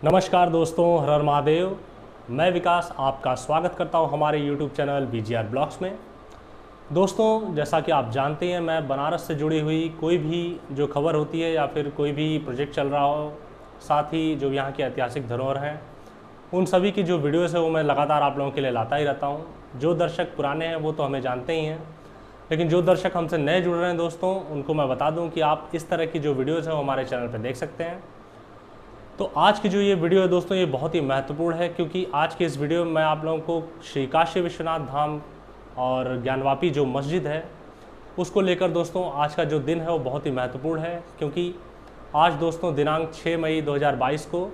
नमस्कार दोस्तों, हर हर महादेव। मैं विकास आपका स्वागत करता हूं हमारे YouTube चैनल BGR ब्लॉग्स में। दोस्तों, जैसा कि आप जानते हैं, मैं बनारस से जुड़ी हुई कोई भी जो खबर होती है या फिर कोई भी प्रोजेक्ट चल रहा हो, साथ ही जो यहाँ के ऐतिहासिक धरोहर हैं, उन सभी की जो वीडियोज़ है वो मैं लगातार आप लोगों के लिए लाता ही रहता हूँ। जो दर्शक पुराने हैं वो तो हमें जानते ही हैं, लेकिन जो दर्शक हमसे नए जुड़ रहे हैं दोस्तों, उनको मैं बता दूँ कि आप इस तरह की जो वीडियोज़ है वो हमारे चैनल पर देख सकते हैं। तो आज की जो ये वीडियो है दोस्तों, ये बहुत ही महत्वपूर्ण है, क्योंकि आज के इस वीडियो में मैं आप लोगों को श्री काशी विश्वनाथ धाम और ज्ञानवापी जो मस्जिद है उसको लेकर दोस्तों आज का जो दिन है वो बहुत ही महत्वपूर्ण है। क्योंकि आज दोस्तों दिनांक 6 मई 2022 को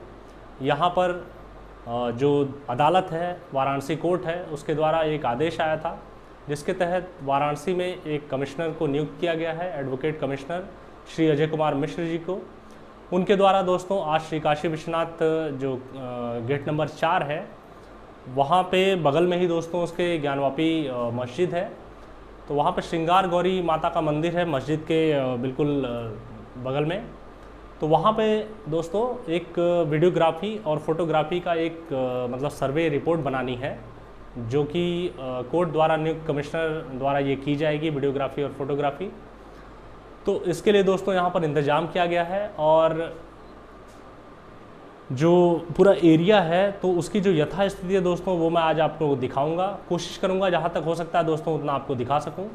यहाँ पर जो अदालत है, वाराणसी कोर्ट है, उसके द्वारा एक आदेश आया था जिसके तहत वाराणसी में एक कमिश्नर को नियुक्त किया गया है, एडवोकेट कमिश्नर श्री अजय कुमार मिश्र जी को। उनके द्वारा दोस्तों आज श्री काशी विश्वनाथ जो गेट नंबर 4 है, वहाँ पे बगल में ही दोस्तों उसके ज्ञानवापी मस्जिद है। तो वहाँ पे श्रृंगार गौरी माता का मंदिर है मस्जिद के बिल्कुल बगल में। तो वहाँ पे दोस्तों एक वीडियोग्राफी और फोटोग्राफी का एक मतलब सर्वे रिपोर्ट बनानी है, जो कि कोर्ट द्वारा नियुक्त कमिश्नर द्वारा ये की जाएगी, वीडियोग्राफी और फोटोग्राफी। तो इसके लिए दोस्तों यहाँ पर इंतज़ाम किया गया है, और जो पूरा एरिया है तो उसकी जो यथास्थिति है दोस्तों वो मैं आज आपको दिखाऊंगा। कोशिश करूंगा जहाँ तक हो सकता है दोस्तों उतना आपको दिखा सकूं,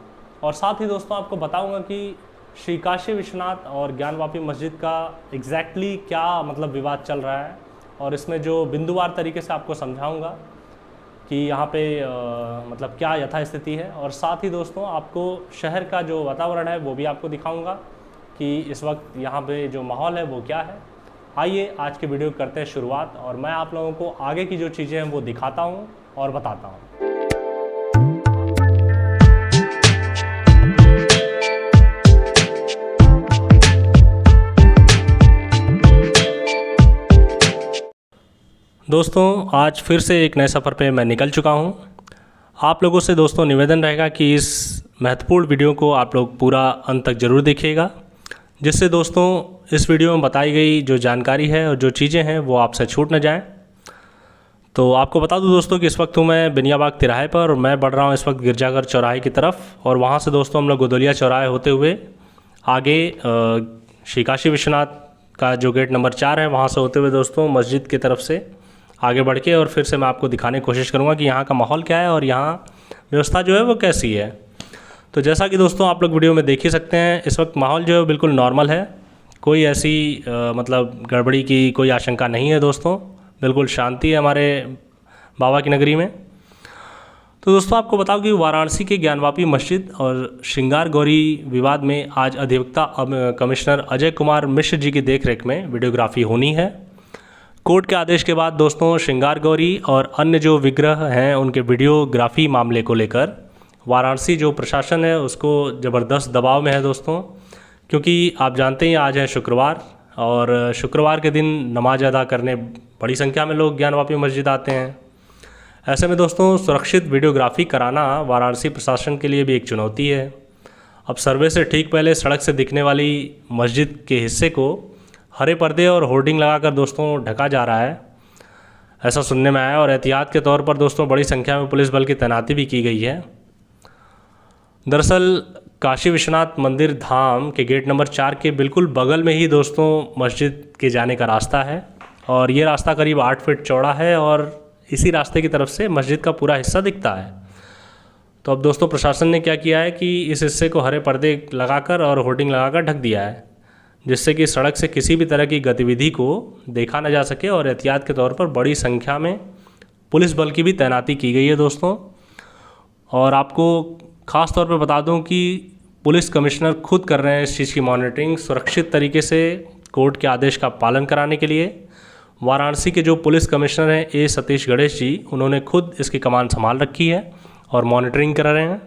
और साथ ही दोस्तों आपको बताऊंगा कि श्री काशी विश्वनाथ और ज्ञानवापी मस्जिद का एग्जैक्टली क्या मतलब विवाद चल रहा है, और इसमें जो बिंदुवार तरीके से आपको समझाऊँगा कि यहाँ पे मतलब क्या यथास्थिति है। और साथ ही दोस्तों आपको शहर का जो वातावरण है वो भी आपको दिखाऊंगा कि इस वक्त यहाँ पे जो माहौल है वो क्या है। आइए आज के वीडियो करते हैं शुरुआत, और मैं आप लोगों को आगे की जो चीज़ें हैं वो दिखाता हूँ और बताता हूँ। दोस्तों आज फिर से एक नए सफ़र पे मैं निकल चुका हूँ। आप लोगों से दोस्तों निवेदन रहेगा कि इस महत्वपूर्ण वीडियो को आप लोग पूरा अंत तक ज़रूर देखिएगा, जिससे दोस्तों इस वीडियो में बताई गई जो जानकारी है और जो चीज़ें हैं वो आपसे छूट न जाएं। तो आपको बता दूं दोस्तों कि इस वक्त हूँ मैं बिनियाबाग तिराहे पर, और मैं बढ़ रहा हूँ इस वक्त गिरजाघर चौराहे की तरफ, और वहाँ से दोस्तों हम लोग गोदलिया चौराहे होते हुए आगे श्री काशी विश्वनाथ का जो गेट नंबर 4 है वहाँ से होते हुए दोस्तों मस्जिद की तरफ से आगे बढ़ के और फिर से मैं आपको दिखाने की कोशिश करूँगा कि यहाँ का माहौल क्या है और यहाँ व्यवस्था जो है वो कैसी है। तो जैसा कि दोस्तों आप लोग वीडियो में देख ही सकते हैं, इस वक्त माहौल जो है बिल्कुल नॉर्मल है, कोई ऐसी मतलब गड़बड़ी की कोई आशंका नहीं है दोस्तों, बिल्कुल शांति है हमारे बाबा की नगरी में। तो दोस्तों आपको बताओ कि वाराणसी के ज्ञानवापी मस्जिद और श्रृंगार गौरी विवाद में आज अधिवक्ता कमिश्नर अजय कुमार मिश्र जी की देखरेख में वीडियोग्राफी होनी है। कोर्ट के आदेश के बाद दोस्तों श्रृंगार गौरी और अन्य जो विग्रह हैं उनके वीडियोग्राफी मामले को लेकर वाराणसी जो प्रशासन है उसको ज़बरदस्त दबाव में है दोस्तों, क्योंकि आप जानते हैं आज है शुक्रवार, और शुक्रवार के दिन नमाज अदा करने बड़ी संख्या में लोग ज्ञानवापी मस्जिद आते हैं। ऐसे में दोस्तों सुरक्षित वीडियोग्राफी कराना वाराणसी प्रशासन के लिए भी एक चुनौती है। अब सर्वे से ठीक पहले सड़क से दिखने वाली मस्जिद के हिस्से को हरे पर्दे और होर्डिंग लगाकर दोस्तों ढका जा रहा है, ऐसा सुनने में आया, और एहतियात के तौर पर दोस्तों बड़ी संख्या में पुलिस बल की तैनाती भी की गई है। दरअसल काशी विश्वनाथ मंदिर धाम के गेट नंबर 4 के बिल्कुल बगल में ही दोस्तों मस्जिद के जाने का रास्ता है, और ये रास्ता करीब 8 फीट चौड़ा है, और इसी रास्ते की तरफ से मस्जिद का पूरा हिस्सा दिखता है। तो अब दोस्तों प्रशासन ने क्या किया है कि इस हिस्से को हरे पर्दे लगाकर और होर्डिंग लगाकर ढक दिया है, जिससे कि सड़क से किसी भी तरह की गतिविधि को देखा न जा सके, और एहतियात के तौर पर बड़ी संख्या में पुलिस बल की भी तैनाती की गई है दोस्तों। और आपको ख़ास तौर पर बता दूं कि पुलिस कमिश्नर खुद कर रहे हैं इस चीज़ की मॉनिटरिंग सुरक्षित तरीके से कोर्ट के आदेश का पालन कराने के लिए। वाराणसी के जो पुलिस कमिश्नर हैं ए सतीश गणेश जी, उन्होंने खुद इसकी कमान संभाल रखी है और मॉनिटरिंग करा रहे हैं।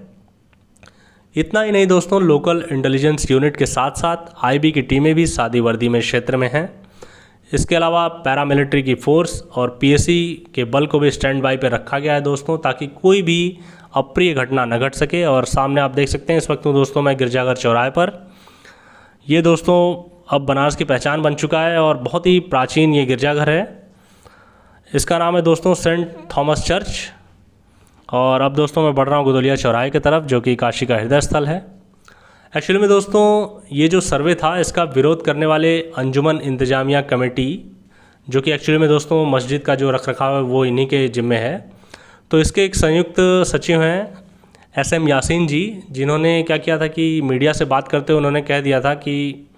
इतना ही नहीं दोस्तों, लोकल इंटेलिजेंस यूनिट के साथ साथ आईबी की टीमें भी सादी वर्दी में क्षेत्र में हैं। इसके अलावा पैरामिलिट्री की फोर्स और पीएसी के बल को भी स्टैंड बाई पे रखा गया है दोस्तों, ताकि कोई भी अप्रिय घटना न घट सके। और सामने आप देख सकते हैं इस वक्त दोस्तों मैं गिरजाघर चौराहे पर, ये दोस्तों अब बनारस की पहचान बन चुका है और बहुत ही प्राचीन ये गिरजाघर है। इसका नाम है दोस्तों सेंट थॉमस चर्च। और अब दोस्तों मैं बढ़ रहा हूँ गुदौलिया चौराहे की तरफ, जो कि काशी का हृदय स्थल है। एक्चुअली में दोस्तों ये जो सर्वे था इसका विरोध करने वाले अंजुमन इंतजामिया कमेटी, जो कि एक्चुअली में दोस्तों मस्जिद का जो रखरखाव है वो इन्हीं के ज़िम्मे है। तो इसके एक संयुक्त सचिव हैं SM यासीन जी, जिन्होंने क्या किया था कि मीडिया से बात करते हुए उन्होंने कह दिया था कि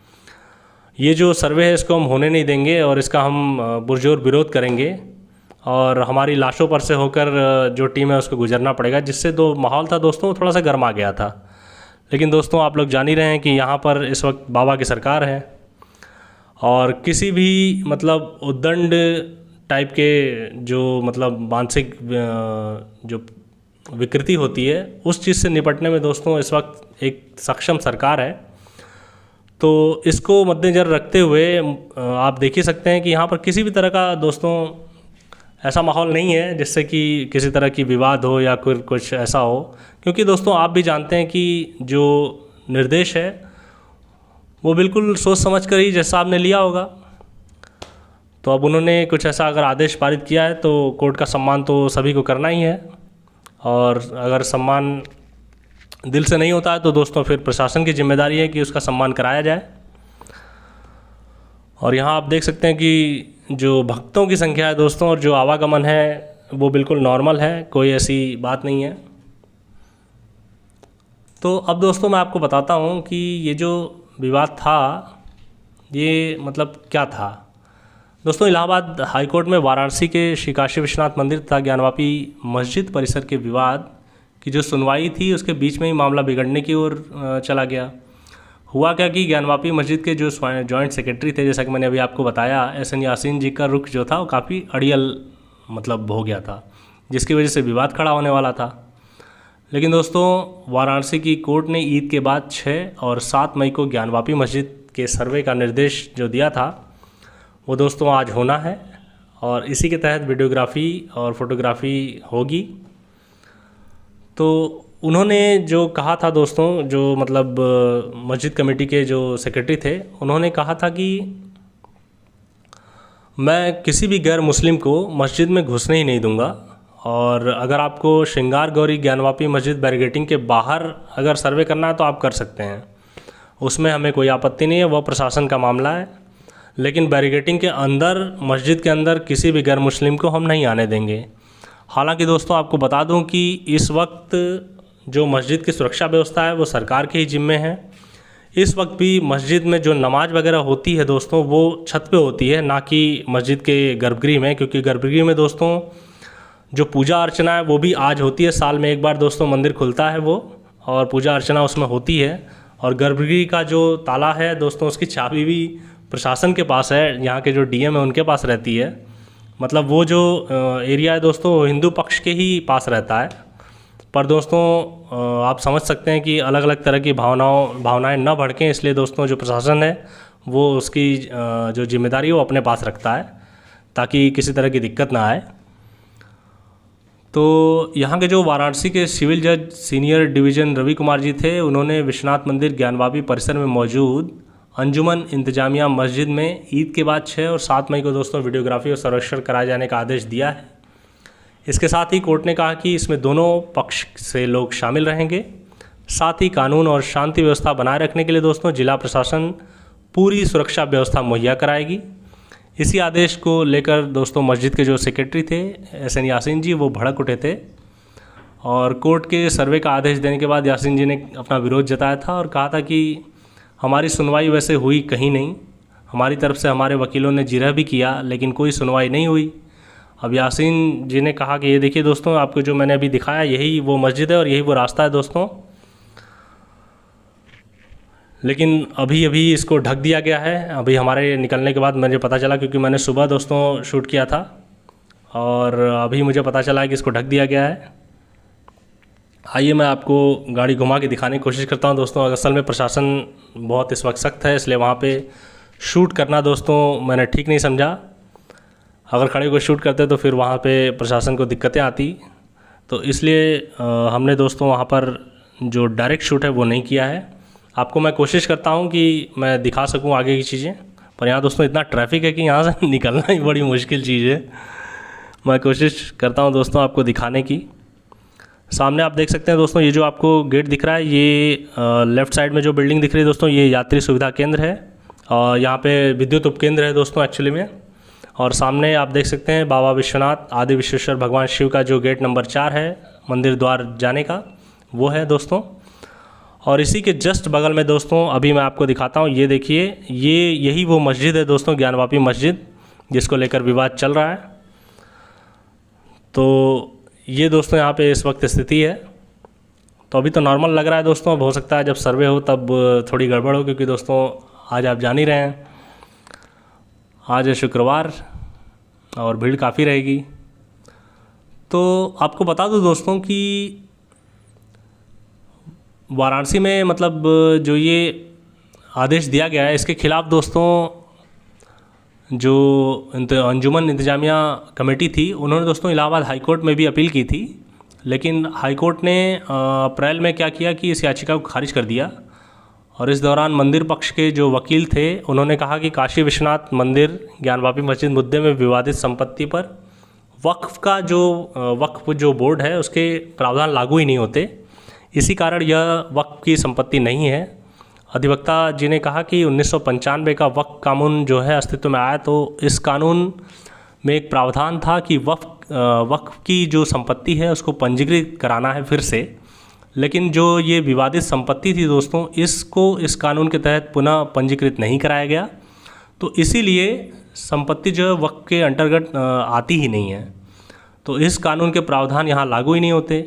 ये जो सर्वे है इसको हम होने नहीं देंगे और इसका हम पुरजोर विरोध करेंगे और हमारी लाशों पर से होकर जो टीम है उसको गुजरना पड़ेगा। जिससे माहौल था दोस्तों थोड़ा सा गर्मा गया था। लेकिन दोस्तों आप लोग जान ही रहे हैं कि यहाँ पर इस वक्त बाबा की सरकार है और किसी भी मतलब उद्दंड टाइप के जो मतलब मानसिक जो विकृति होती है उस चीज़ से निपटने में दोस्तों इस वक्त एक सक्षम सरकार है। तो इसको मद्देनज़र रखते हुए आप देख ही सकते हैं कि यहाँ पर किसी भी तरह का दोस्तों ऐसा माहौल नहीं है जिससे कि किसी तरह की विवाद हो या कोई कुछ ऐसा हो, क्योंकि दोस्तों आप भी जानते हैं कि जो निर्देश है वो बिल्कुल सोच समझ कर ही जज साहब ने लिया होगा। तो अब उन्होंने कुछ ऐसा अगर आदेश पारित किया है तो कोर्ट का सम्मान तो सभी को करना ही है, और अगर सम्मान दिल से नहीं होता है तो दोस्तों फिर प्रशासन की जिम्मेदारी है कि उसका सम्मान कराया जाए। और यहाँ आप देख सकते हैं कि जो भक्तों की संख्या है दोस्तों और जो आवागमन है वो बिल्कुल नॉर्मल है, कोई ऐसी बात नहीं है। तो अब दोस्तों मैं आपको बताता हूँ कि ये जो विवाद था ये मतलब क्या था। दोस्तों इलाहाबाद हाई कोर्ट में वाराणसी के श्री काशी विश्वनाथ मंदिर तथा ज्ञानवापी मस्जिद परिसर के विवाद की जो सुनवाई थी उसके बीच में ही मामला बिगड़ने की ओर चला गया। हुआ क्या कि ज्ञानवापी मस्जिद के जो जॉइंट सेक्रेटरी थे, जैसा कि मैंने अभी आपको बताया, SM यासीन जी का रुख जो था वो काफ़ी अड़ियल मतलब हो गया था, जिसकी वजह से विवाद खड़ा होने वाला था। लेकिन दोस्तों वाराणसी की कोर्ट ने ईद के बाद 6 और 7 मई को ज्ञानवापी मस्जिद के सर्वे का निर्देश जो दिया था वो दोस्तों आज होना है, और इसी के तहत वीडियोग्राफी और फोटोग्राफी होगी। तो उन्होंने जो कहा था दोस्तों, जो मतलब मस्जिद कमेटी के जो सेक्रेटरी थे, उन्होंने कहा था कि मैं किसी भी गैर मुस्लिम को मस्जिद में घुसने ही नहीं दूंगा, और अगर आपको श्रृंगार गौरी ज्ञानवापी मस्जिद बैरिकेडिंग के बाहर अगर सर्वे करना है तो आप कर सकते हैं, उसमें हमें कोई आपत्ति नहीं है, वह प्रशासन का मामला है। लेकिन बैरिकेडिंग के अंदर मस्जिद के अंदर किसी भी गैर मुस्लिम को हम नहीं आने देंगे। हालांकि दोस्तों आपको बता दूं कि इस वक्त जो मस्जिद की सुरक्षा व्यवस्था है वो सरकार के ही जिम्मे है। इस वक्त भी मस्जिद में जो नमाज वगैरह होती है दोस्तों वो छत पे होती है, ना कि मस्जिद के गर्भगृह में, क्योंकि गर्भगृह में दोस्तों जो पूजा अर्चना है वो भी आज होती है। साल में एक बार दोस्तों मंदिर खुलता है वो, और पूजा अर्चना उसमें होती है। और गर्भगृह का जो ताला है दोस्तों उसकी चाबी भी प्रशासन के पास है, यहाँ के जो DM है उनके पास रहती है। मतलब वो जो एरिया है दोस्तों हिंदू पक्ष के ही पास रहता है। पर दोस्तों आप समझ सकते हैं कि अलग अलग तरह की भावनाएं न भड़कें, इसलिए दोस्तों जो प्रशासन है वो उसकी जो जिम्मेदारी है वो अपने पास रखता है ताकि किसी तरह की दिक्कत ना आए। तो यहाँ के जो वाराणसी के सिविल जज सीनियर डिवीज़न रवि कुमार जी थे, उन्होंने विश्वनाथ मंदिर ज्ञानवापी परिसर में मौजूद अंजुमन इंतजामिया मस्जिद में ईद के बाद 6 और 7 मई को दोस्तों वीडियोग्राफी और सर्वेक्षण कराए जाने का आदेश दिया है। इसके साथ ही कोर्ट ने कहा कि इसमें दोनों पक्ष से लोग शामिल रहेंगे। साथ ही कानून और शांति व्यवस्था बनाए रखने के लिए दोस्तों जिला प्रशासन पूरी सुरक्षा व्यवस्था मुहैया कराएगी। इसी आदेश को लेकर दोस्तों मस्जिद के जो सेक्रेटरी थे SM यासीन जी वो भड़क उठे थे, और कोर्ट के सर्वे का आदेश देने के बाद यासीन जी ने अपना विरोध जताया था और कहा था कि हमारी सुनवाई वैसे हुई कहीं नहीं, हमारी तरफ से हमारे वकीलों ने जिरह भी किया लेकिन कोई सुनवाई नहीं हुई। अब यासीन जी ने कहा कि ये देखिए दोस्तों, आपको जो मैंने अभी दिखाया यही वो मस्जिद है और यही वो रास्ता है दोस्तों, लेकिन अभी इसको ढक दिया गया है। अभी हमारे निकलने के बाद मुझे पता चला, क्योंकि मैंने सुबह दोस्तों शूट किया था और अभी मुझे पता चला है कि इसको ढक दिया गया है। आइए मैं आपको गाड़ी घुमा के दिखाने की कोशिश करता हूं दोस्तों। असल में प्रशासन बहुत इस वक्त सख्त है, इसलिए वहाँ पे शूट करना दोस्तों मैंने ठीक नहीं समझा। अगर खड़े होकर शूट करते तो फिर वहाँ पे प्रशासन को दिक्कतें आती, तो इसलिए हमने दोस्तों वहाँ पर जो डायरेक्ट शूट है वो नहीं किया है। आपको मैं कोशिश करता हूँ कि मैं दिखा सकूँ आगे की चीज़ें, पर यहाँ दोस्तों इतना ट्रैफिक है कि यहाँ से निकलना ही बड़ी मुश्किल चीज़ है। मैं कोशिश करता हूँ दोस्तों आपको दिखाने की। सामने आप देख सकते हैं दोस्तों, ये जो आपको गेट दिख रहा है, ये लेफ़्ट साइड में जो बिल्डिंग दिख रही है दोस्तों, ये यात्री सुविधा केंद्र है और यहाँ पे विद्युत उपकेंद्र है दोस्तों एक्चुअली में। और सामने आप देख सकते हैं बाबा विश्वनाथ आदि विश्वेश्वर भगवान शिव का जो गेट नंबर 4 है मंदिर द्वार जाने का, वो है दोस्तों। और इसी के जस्ट बगल में दोस्तों अभी मैं आपको दिखाता हूँ, ये देखिए, यही वो मस्जिद है दोस्तों, ज्ञानवापी मस्जिद, जिसको लेकर विवाद चल रहा है। तो ये दोस्तों यहाँ पे इस वक्त स्थिति है। तो अभी तो नॉर्मल लग रहा है दोस्तों, अब हो सकता है जब सर्वे हो तब थोड़ी गड़बड़ हो, क्योंकि दोस्तों आज आप जान ही रहे हैं, आज है शुक्रवार और भीड़ काफ़ी रहेगी। तो आपको बता दूं दोस्तों कि वाराणसी में मतलब जो ये आदेश दिया गया है, इसके खिलाफ़ दोस्तों जो अंजुमन इंतजामिया कमेटी थी, उन्होंने दोस्तों इलाहाबाद हाई कोर्ट में भी अपील की थी, लेकिन हाई कोर्ट ने अप्रैल में क्या किया कि इस याचिका को खारिज कर दिया। और इस दौरान मंदिर पक्ष के जो वकील थे, उन्होंने कहा कि काशी विश्वनाथ मंदिर ज्ञानवापी मस्जिद मुद्दे में विवादित संपत्ति पर वक्फ जो बोर्ड है उसके प्रावधान लागू ही नहीं होते, इसी कारण यह वक्फ की संपत्ति नहीं है। अधिवक्ता जी ने कहा कि 1995 का वक्फ कानून जो है अस्तित्व में आया, तो इस कानून में एक प्रावधान था कि वक्फ की जो संपत्ति है उसको पंजीकृत कराना है फिर से, लेकिन जो ये विवादित संपत्ति थी दोस्तों, इसको इस कानून के तहत पुनः पंजीकृत नहीं कराया गया, तो इसीलिए संपत्ति जो है वक्फ के अंतर्गत आती ही नहीं है, तो इस कानून के प्रावधान यहाँ लागू ही नहीं होते।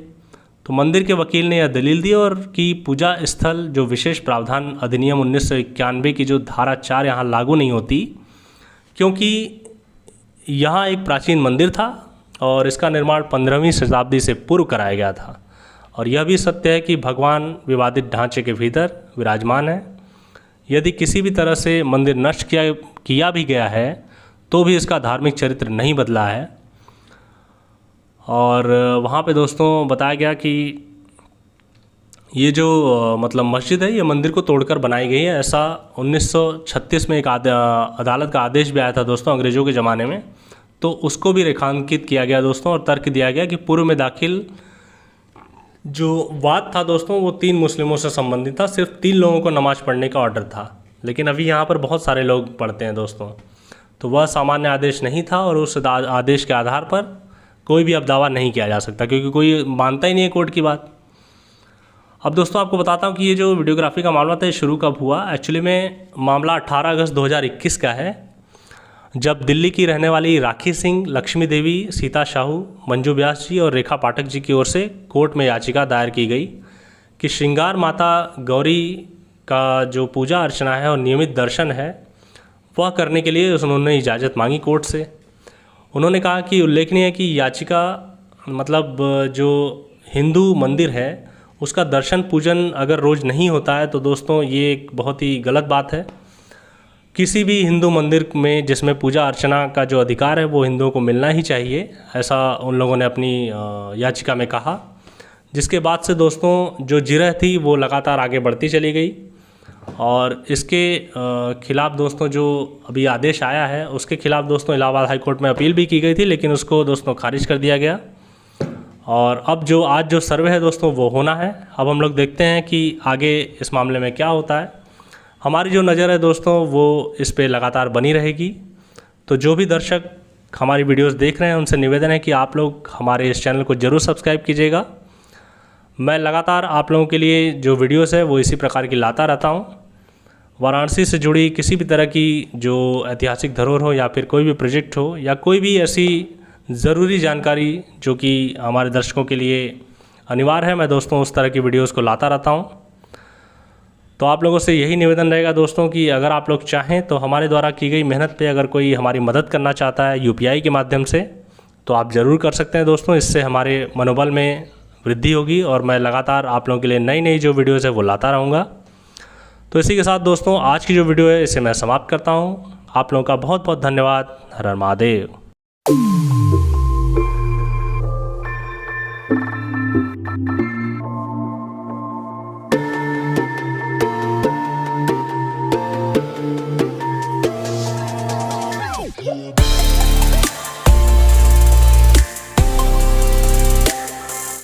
तो मंदिर के वकील ने यह दलील दी और कि पूजा स्थल जो विशेष प्रावधान अधिनियम 1991 की जो धारा 4 यहाँ लागू नहीं होती, क्योंकि यहाँ एक प्राचीन मंदिर था और इसका निर्माण 15वीं शताब्दी से पूर्व कराया गया था। और यह भी सत्य है कि भगवान विवादित ढांचे के भीतर विराजमान है। यदि किसी भी तरह से मंदिर नष्ट किया भी गया है तो भी इसका धार्मिक चरित्र नहीं बदला है। और वहाँ पे दोस्तों बताया गया कि ये जो मतलब मस्जिद है, ये मंदिर को तोड़कर बनाई गई है, ऐसा 1936 में एक अदालत का आदेश भी आया था दोस्तों अंग्रेज़ों के ज़माने में, तो उसको भी रेखांकित किया गया दोस्तों। और तर्क दिया गया कि पूर्व में दाखिल जो वाद था दोस्तों, वो 3 मुस्लिमों से संबंधित था, सिर्फ 3 लोगों को नमाज़ पढ़ने का ऑर्डर था, लेकिन अभी यहाँ पर बहुत सारे लोग पढ़ते हैं दोस्तों, तो वह सामान्य आदेश नहीं था और उस आदेश के आधार पर कोई भी अब दावा नहीं किया जा सकता, क्योंकि कोई मानता ही नहीं है कोर्ट की बात। अब दोस्तों आपको बताता हूँ कि ये जो वीडियोग्राफी का मामला था ये शुरू कब हुआ। एक्चुअली में मामला 18 अगस्त 2021 का है, जब दिल्ली की रहने वाली राखी सिंह, लक्ष्मी देवी, सीता साहू, मंजू व्यास जी और रेखा पाठक जी की ओर से कोर्ट में याचिका दायर की गई कि श्रृंगार माता गौरी का जो पूजा अर्चना है और नियमित दर्शन है वह करने के लिए उन्होंने इजाज़त मांगी कोर्ट से। उन्होंने कहा कि उल्लेखनीय है कि याचिका मतलब जो हिंदू मंदिर है उसका दर्शन पूजन अगर रोज़ नहीं होता है तो दोस्तों ये एक बहुत ही गलत बात है। किसी भी हिंदू मंदिर में जिसमें पूजा अर्चना का जो अधिकार है वो हिंदुओं को मिलना ही चाहिए, ऐसा उन लोगों ने अपनी याचिका में कहा। जिसके बाद से दोस्तों जो जिरह थी वो लगातार आगे बढ़ती चली गई और इसके खिलाफ़ दोस्तों जो अभी आदेश आया है उसके खिलाफ़ दोस्तों इलाहाबाद हाई कोर्ट में अपील भी की गई थी, लेकिन उसको दोस्तों खारिज कर दिया गया। और अब जो आज जो सर्वे है दोस्तों वो होना है। अब हम लोग देखते हैं कि आगे इस मामले में क्या होता है। हमारी जो नज़र है दोस्तों वो इस पे लगातार बनी रहेगी। तो जो भी दर्शक हमारी वीडियोस देख रहे हैं उनसे निवेदन है कि आप लोग हमारे इस चैनल को ज़रूर सब्सक्राइब कीजिएगा। मैं लगातार आप लोगों के लिए जो वीडियोस है वो इसी प्रकार की लाता रहता हूँ। वाराणसी से जुड़ी किसी भी तरह की जो ऐतिहासिक धरोहर हो या फिर कोई भी प्रोजेक्ट हो या कोई भी ऐसी ज़रूरी जानकारी जो कि हमारे दर्शकों के लिए अनिवार्य है, मैं दोस्तों उस तरह की वीडियोस को लाता रहता हूँ। तो आप लोगों से यही निवेदन रहेगा दोस्तों कि अगर आप लोग चाहें तो हमारे द्वारा की गई मेहनत पे अगर कोई हमारी मदद करना चाहता है UPI के माध्यम से तो आप ज़रूर कर सकते हैं दोस्तों। इससे हमारे मनोबल में वृद्धि होगी और मैं लगातार आप लोगों के लिए नई नई जो वीडियोज़ है वो लाता रहूँगा। तो इसी के साथ दोस्तों आज की जो वीडियो है इसे मैं समाप्त करता हूँ। आप लोगों का बहुत बहुत धन्यवाद। हर हर महादेव।